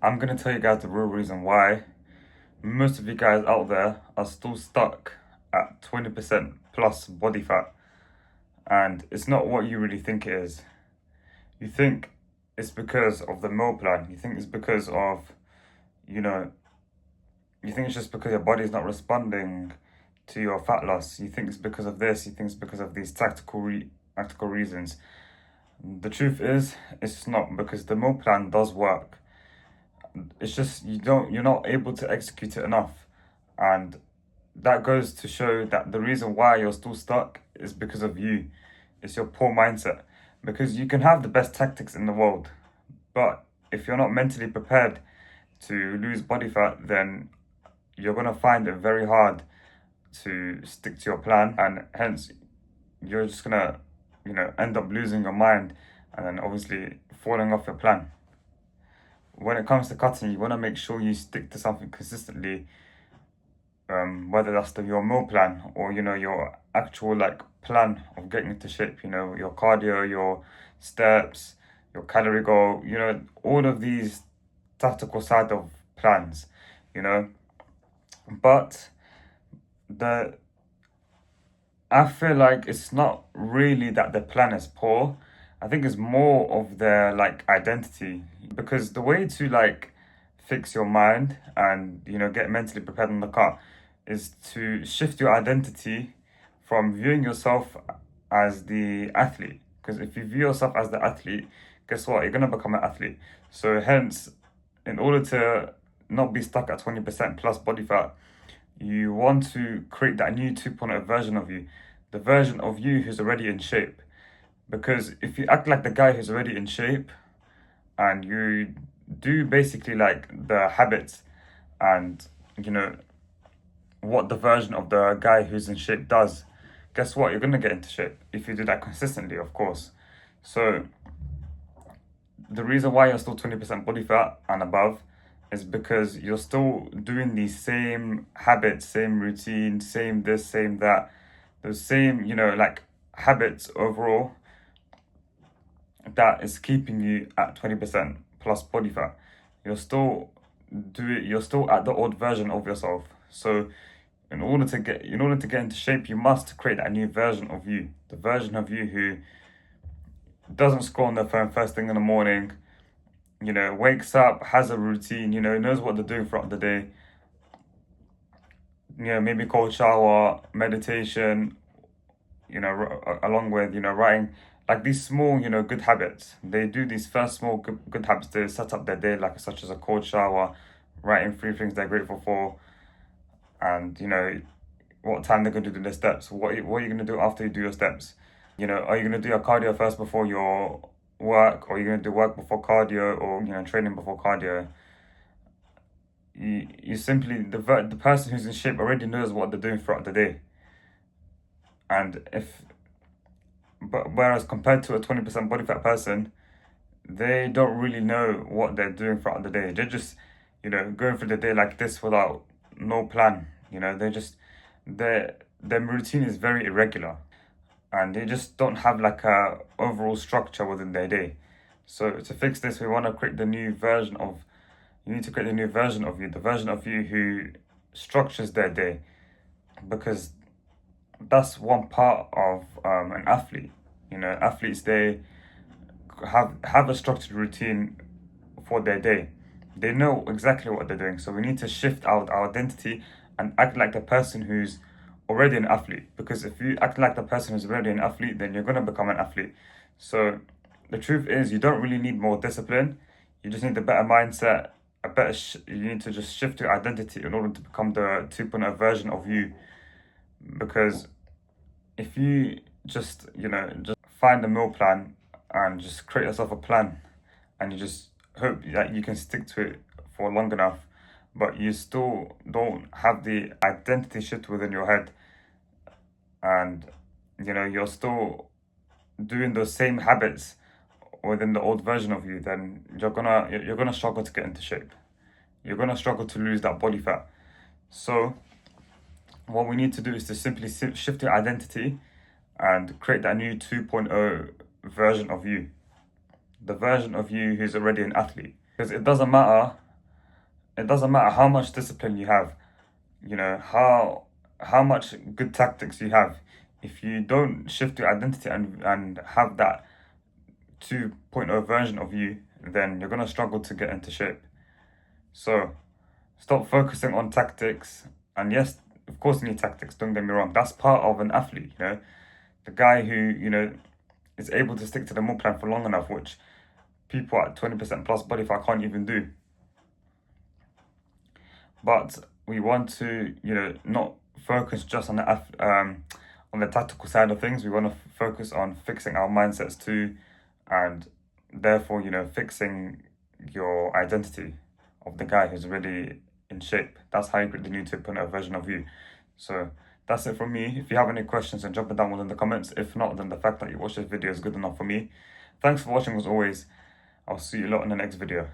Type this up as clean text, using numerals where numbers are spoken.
I'm gonna tell you guys the real reason why most of you guys out there are still stuck at 20% plus body fat. And it's not what you really think it is. You think it's because of the meal plan. You think it's because of, you know, you think it's just because your body's not responding to your fat loss. You think it's because of this. You think it's because of these tactical reasons. The truth is, it's not, because the meal plan does work. It's just you're not able to execute it enough. And that goes to show that the reason why you're still stuck is because of you. It's your poor mindset. Because you can have the best tactics in the world, but if you're not mentally prepared to lose body fat, then you're gonna find it very hard to stick to your plan, and hence you're just gonna, end up losing your mind and then obviously falling off your plan. When it comes to cutting, you want to make sure you stick to something consistently, whether that's your meal plan or your actual plan of getting into shape. Your cardio, your steps, your calorie goal. All of these tactical side of plans. You know, but the I feel like it's not really that the plan is poor. I think it's more of their identity, because the way to fix your mind and get mentally prepared on the cut is to shift your identity from viewing yourself as the athlete. Because if you view yourself as the athlete, guess what? You're gonna become an athlete. So hence, in order to not be stuck at 20% plus body fat, you want to create that new 2.0 version of you, the version of you who's already in shape. Because if you act like the guy who's already in shape and you do basically the habits and what the version of the guy who's in shape does, guess what? You're gonna get into shape if you do that consistently, of course. So the reason why you're still 20% body fat and above is because you're still doing these same habits, same routine, same this, same that, those same, habits overall that is keeping you at 20% plus body fat. You're still at the old version of yourself. So in order to get into shape, you must create that new version of you. The version of you who doesn't scroll on their phone first thing in the morning, wakes up, has a routine, knows what they're doing throughout the day. Maybe cold shower, meditation, along with, writing, these small, good habits. They do these first small good habits to set up their day, such as a cold shower, writing 3 things they're grateful for, and, what time they're going to do their steps. What are you going to do after you do your steps? Are you going to do your cardio first before your work, or are you going to do work before cardio, or, training before cardio? You simply, the person who's in shape already knows what they're doing throughout the day. And whereas compared to a 20% body fat person, they don't really know what they're doing throughout the day. They're just, going through the day like this without no plan. Their routine is very irregular, and they just don't have a overall structure within their day. So to fix this, we want to create the new version of you need to create the new version of you, the version of you who structures their day, because that's one part of an athlete. Athletes, they have a structured routine for their day. They know exactly what they're doing. So we need to shift our identity and act like the person who's already an athlete. Because if you act like the person who's already an athlete, then you're gonna become an athlete. So the truth is, you don't really need more discipline. You just need a better mindset. You need to just shift your identity in order to become the 2.0 version of you. Because if you just find a meal plan and just create yourself a plan, and you just hope that you can stick to it for long enough, but you still don't have the identity shift within your head, and you're still doing those same habits within the old version of you, then you're gonna struggle to get into shape. You're gonna struggle to lose that body fat. So what we need to do is to simply shift your identity and create that new 2.0 version of you, the version of you who's already an athlete. Because it doesn't matter it doesn't matter how much discipline you have, you know, how much good tactics you have. If you don't shift your identity and have that 2.0 version of you, then you're gonna struggle to get into shape. So stop focusing on tactics. And yes, of course you need tactics, don't get me wrong. That's part of an athlete, you know. The guy who, you know, is able to stick to the meal plan for long enough, which people at 20% plus body fat can't even do. But we want to, you know, not focus just on the tactical side of things. We want to focus on fixing our mindsets too, and therefore, you know, fixing your identity of the guy who's really in shape. That's how you create the new 2.0 version of you. So that's it from me. If you have any questions, then drop it down below in the comments. If not, then the fact that you watched this video is good enough for me. Thanks for watching as always. I'll see you a lot in the next video.